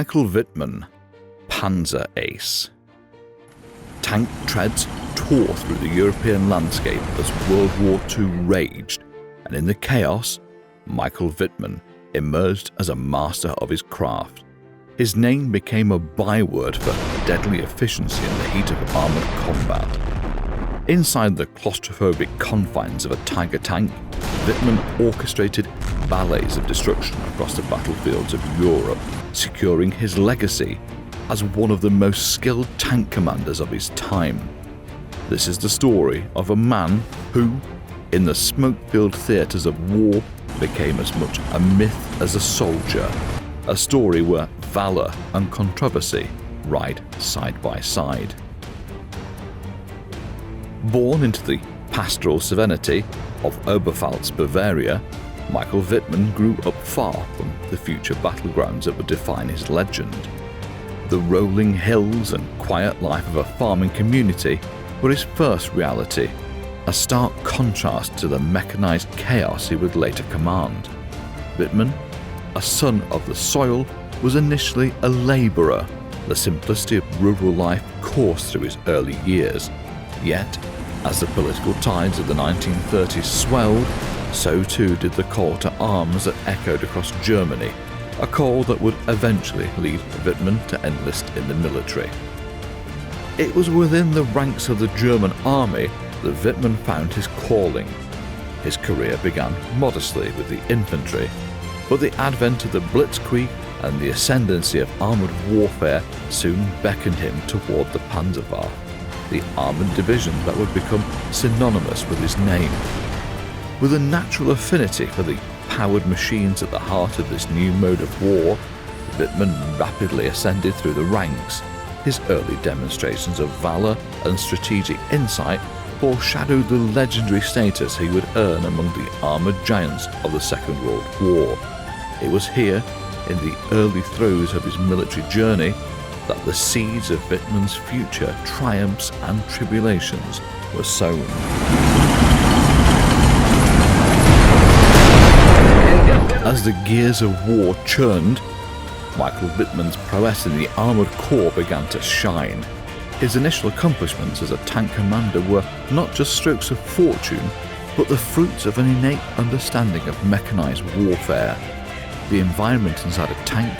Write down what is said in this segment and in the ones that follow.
Michael Wittmann, Panzer Ace. Tank treads tore through the European landscape as World War II raged, and in the chaos, Michael Wittmann emerged as a master of his craft. His name became a byword for deadly efficiency in the heat of armoured combat. Inside the claustrophobic confines of a Tiger tank, Wittmann orchestrated ballets of destruction across the battlefields of Europe, securing his legacy as one of the most skilled tank commanders of his time. This is the story of a man who, in the smoke-filled theatres of war, became as much a myth as a soldier, a story where valor and controversy ride side by side. Born into the pastoral serenity of Oberpfalz, Bavaria, Michael Wittmann grew up far from the future battlegrounds that would define his legend. The rolling hills and quiet life of a farming community were his first reality, a stark contrast to the mechanized chaos he would later command. Wittmann, a son of the soil, was initially a laborer. The simplicity of rural life coursed through his early years. Yet, as the political tides of the 1930s swelled, so too did the call to arms that echoed across Germany, a call that would eventually lead Wittmann to enlist in the military. It was within the ranks of the German army that Wittmann found his calling. His career began modestly with the infantry, but the advent of the Blitzkrieg and the ascendancy of armoured warfare soon beckoned him toward the Panzerwaffe, the armoured division that would become synonymous with his name. With a natural affinity for the powered machines at the heart of this new mode of war, Wittmann rapidly ascended through the ranks. His early demonstrations of valor and strategic insight foreshadowed the legendary status he would earn among the armoured giants of the Second World War. It was here, in the early throes of his military journey, that the seeds of Wittmann's future triumphs and tribulations were sown. As the gears of war churned, Michael Wittmann's prowess in the armoured corps began to shine. His initial accomplishments as a tank commander were not just strokes of fortune, but the fruits of an innate understanding of mechanised warfare. The environment inside a tank,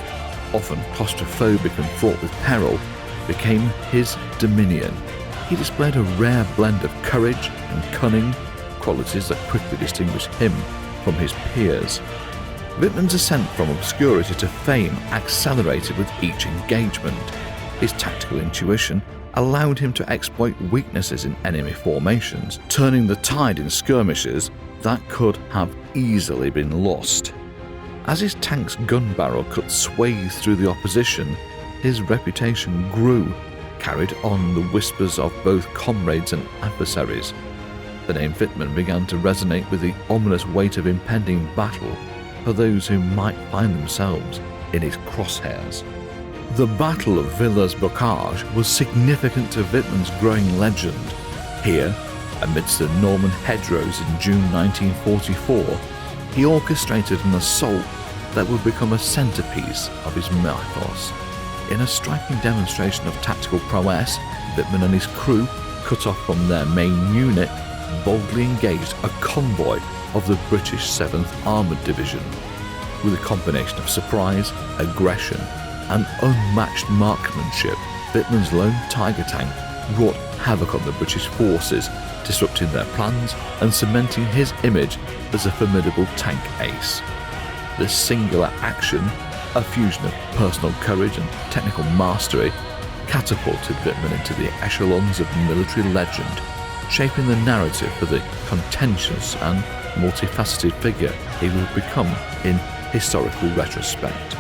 often claustrophobic and fraught with peril, became his dominion. He displayed a rare blend of courage and cunning, qualities that quickly distinguished him from his peers. Wittmann's ascent from obscurity to fame accelerated with each engagement. His tactical intuition allowed him to exploit weaknesses in enemy formations, turning the tide in skirmishes that could have easily been lost. As his tank's gun barrel cut swathes through the opposition, his reputation grew, carried on the whispers of both comrades and adversaries. The name Wittmann began to resonate with the ominous weight of impending battle for those who might find themselves in his crosshairs. The Battle of Villers-Bocage was significant to Wittmann's growing legend. Here, amidst the Norman hedgerows in June 1944, he orchestrated an assault that would become a centerpiece of his mythos. In a striking demonstration of tactical prowess, Wittmann and his crew, cut off from their main unit, boldly engaged a convoy of the British 7th Armoured Division. With a combination of surprise, aggression, and unmatched marksmanship, Wittmann's lone Tiger tank wrought havoc on the British forces, disrupting their plans and cementing his image as a formidable tank ace. This singular action, a fusion of personal courage and technical mastery, catapulted Wittmann into the echelons of military legend, shaping the narrative for the contentious and multifaceted figure he would become in historical retrospect.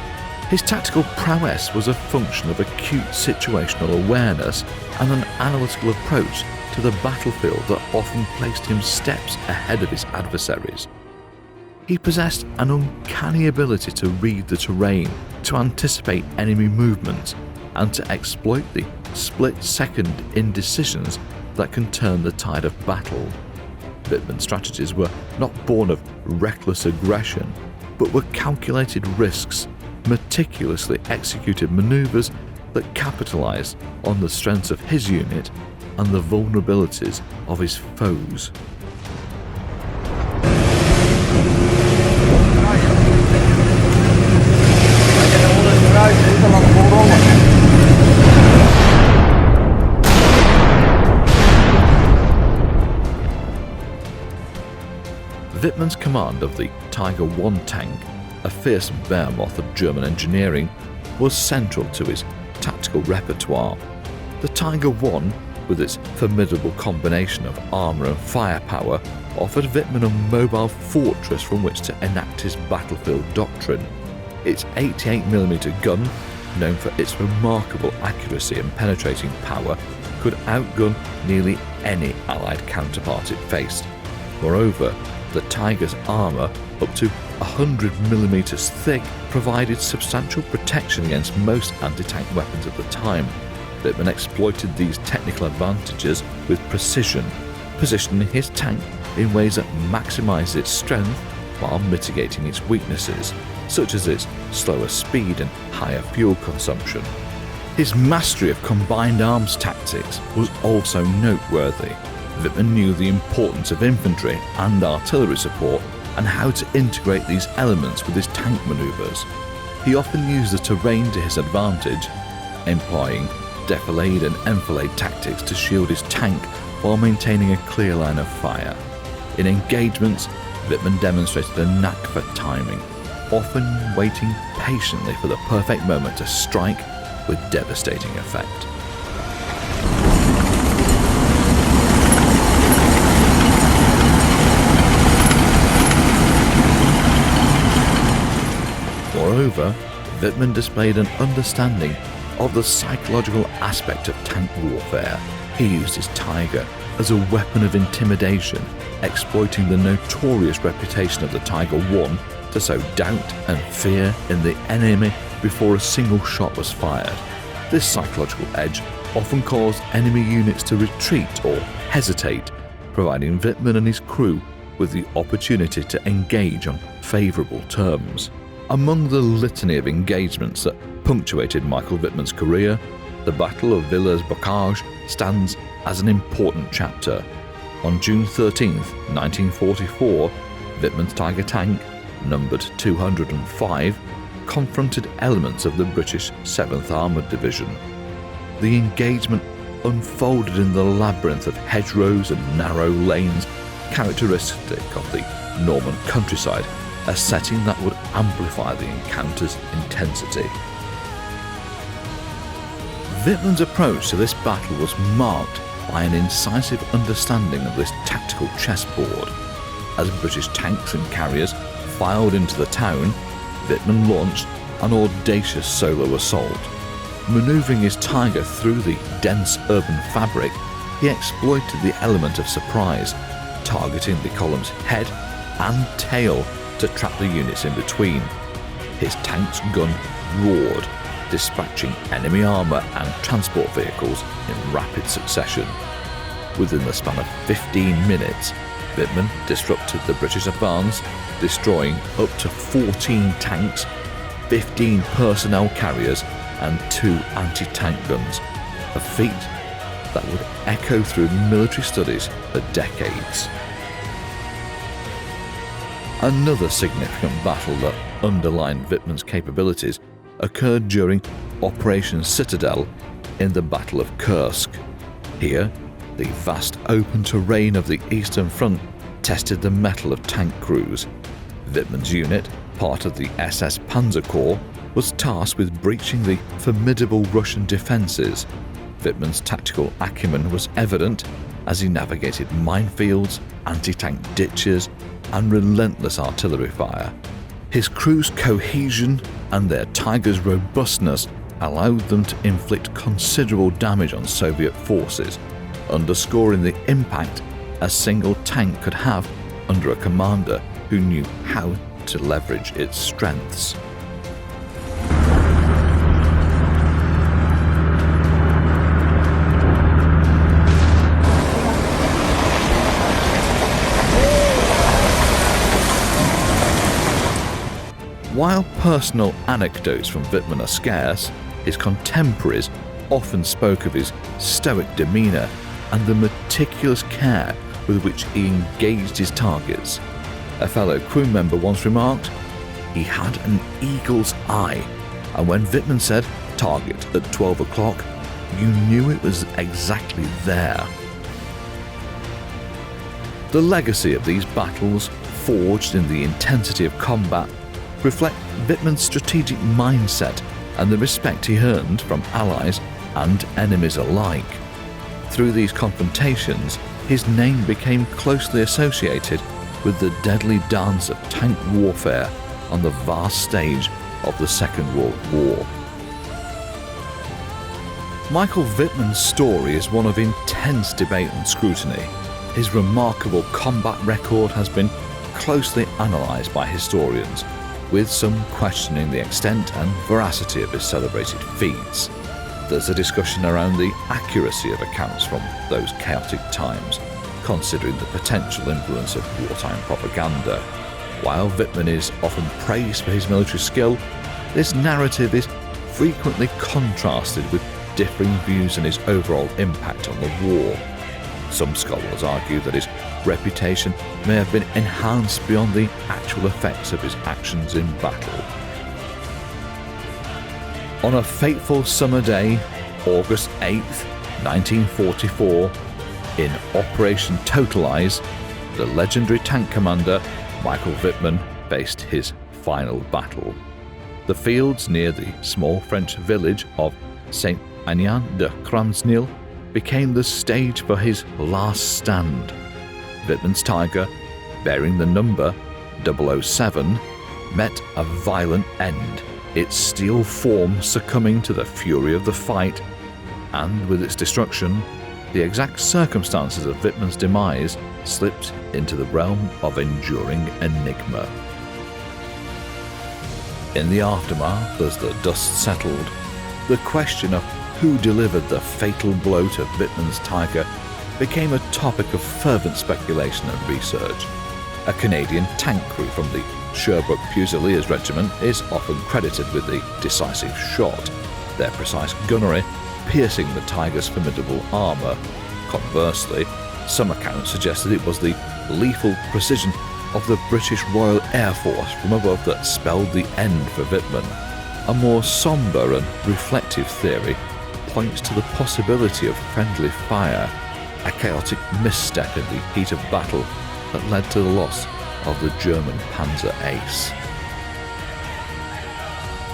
His tactical prowess was a function of acute situational awareness and an analytical approach to the battlefield that often placed him steps ahead of his adversaries. He possessed an uncanny ability to read the terrain, to anticipate enemy movements, and to exploit the split-second indecisions that can turn the tide of battle. Wittmann's strategies were not born of reckless aggression, but were calculated risks, meticulously executed maneuvers that capitalized on the strengths of his unit and the vulnerabilities of his foes. Wittmann's command of the Tiger I tank, a fearsome behemoth of German engineering, was central to his tactical repertoire. The Tiger I, with its formidable combination of armour and firepower, offered Wittmann a mobile fortress from which to enact his battlefield doctrine. Its 88mm gun, known for its remarkable accuracy and penetrating power, could outgun nearly any Allied counterpart it faced. Moreover, the Tiger's armour, up to 100mm thick, provided substantial protection against most anti-tank weapons at the time. Wittmann exploited these technical advantages with precision, positioning his tank in ways that maximised its strength while mitigating its weaknesses, such as its slower speed and higher fuel consumption. His mastery of combined arms tactics was also noteworthy. Wittmann knew the importance of infantry and artillery support and how to integrate these elements with his tank manoeuvres. He often used the terrain to his advantage, employing defilade and enfilade tactics to shield his tank while maintaining a clear line of fire. In engagements, Wittmann demonstrated a knack for timing, often waiting patiently for the perfect moment to strike with devastating effect. Moreover, Wittmann displayed an understanding of the psychological aspect of tank warfare. He used his Tiger as a weapon of intimidation, exploiting the notorious reputation of the Tiger I to sow doubt and fear in the enemy before a single shot was fired. This psychological edge often caused enemy units to retreat or hesitate, providing Wittmann and his crew with the opportunity to engage on favourable terms. Among the litany of engagements that punctuated Michael Wittmann's career, the Battle of Villers-Bocage stands as an important chapter. On June 13, 1944, Wittmann's Tiger tank, numbered 205, confronted elements of the British 7th Armoured Division. The engagement unfolded in the labyrinth of hedgerows and narrow lanes characteristic of the Norman countryside, a setting that would amplify the encounter's intensity. Wittmann's approach to this battle was marked by an incisive understanding of this tactical chessboard. As British tanks and carriers filed into the town, Wittmann launched an audacious solo assault. Manoeuvring his Tiger through the dense urban fabric, he exploited the element of surprise, targeting the column's head and tail to trap the units in between. His tank's gun roared, dispatching enemy armour and transport vehicles in rapid succession. Within the span of 15 minutes, Wittmann disrupted the British advance, destroying up to 14 tanks, 15 personnel carriers and 2 anti-tank guns, a feat that would echo through military studies for decades. Another significant battle that underlined Wittmann's capabilities occurred during Operation Citadel in the Battle of Kursk. Here, the vast open terrain of the Eastern Front tested the mettle of tank crews. Wittmann's unit, part of the SS Panzer Corps, was tasked with breaching the formidable Russian defences. Wittmann's tactical acumen was evident as he navigated minefields, anti-tank ditches, and relentless artillery fire. His crew's cohesion and their Tiger's robustness allowed them to inflict considerable damage on Soviet forces, underscoring the impact a single tank could have under a commander who knew how to leverage its strengths. While personal anecdotes from Wittmann are scarce, his contemporaries often spoke of his stoic demeanour and the meticulous care with which he engaged his targets. A fellow crew member once remarked, "He had an eagle's eye, and when Wittmann said, 'target at 12 o'clock, you knew it was exactly there." The legacy of these battles, forged in the intensity of combat, reflect Wittmann's strategic mindset and the respect he earned from allies and enemies alike. Through these confrontations, his name became closely associated with the deadly dance of tank warfare on the vast stage of the Second World War. Michael Wittmann's story is one of intense debate and scrutiny. His remarkable combat record has been closely analysed by historians, with some questioning the extent and veracity of his celebrated feats. There's a discussion around the accuracy of accounts from those chaotic times, considering the potential influence of wartime propaganda. While Wittmann is often praised for his military skill, this narrative is frequently contrasted with differing views on his overall impact on the war. Some scholars argue that his reputation may have been enhanced beyond the actual effects of his actions in battle. On a fateful summer day, August 8th, 1944, in Operation Totalize, the legendary tank commander Michael Wittmann faced his final battle. The fields near the small French village of Saint-Aignan-de-Cransnil became the stage for his last stand. Wittmann's Tiger, bearing the number 007, met a violent end, its steel form succumbing to the fury of the fight, and with its destruction, the exact circumstances of Wittmann's demise slipped into the realm of enduring enigma. In the aftermath, as the dust settled, the question of who delivered the fatal blow to Wittmann's Tiger became a topic of fervent speculation and research. A Canadian tank crew from the Sherbrooke Fusiliers Regiment is often credited with the decisive shot, their precise gunnery piercing the Tiger's formidable armour. Conversely, some accounts suggested it was the lethal precision of the British Royal Air Force from above that spelled the end for Wittmann. A more sombre and reflective theory points to the possibility of friendly fire, a chaotic misstep in the heat of battle that led to the loss of the German Panzer Ace.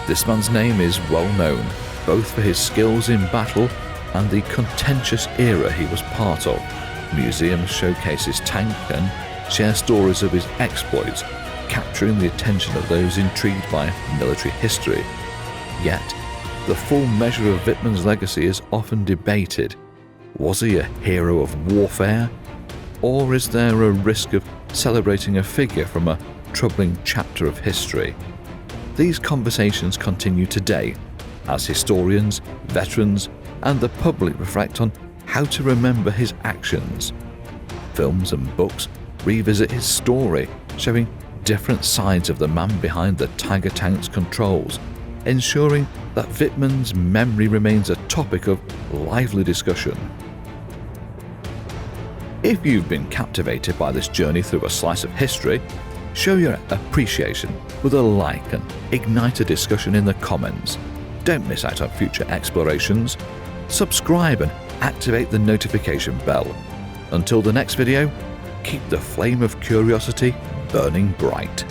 This man's name is well known, both for his skills in battle and the contentious era he was part of. Museums showcase his tank and share stories of his exploits, capturing the attention of those intrigued by military history. Yet, the full measure of Wittmann's legacy is often debated. Was he a hero of warfare? Or is there a risk of celebrating a figure from a troubling chapter of history? These conversations continue today as historians, veterans, and the public reflect on how to remember his actions. Films and books revisit his story, showing different sides of the man behind the Tiger tank's controls, ensuring that Wittmann's memory remains a topic of lively discussion. If you've been captivated by this journey through a slice of history, show your appreciation with a like and ignite a discussion in the comments. Don't miss out on future explorations. Subscribe and activate the notification bell. Until the next video, keep the flame of curiosity burning bright.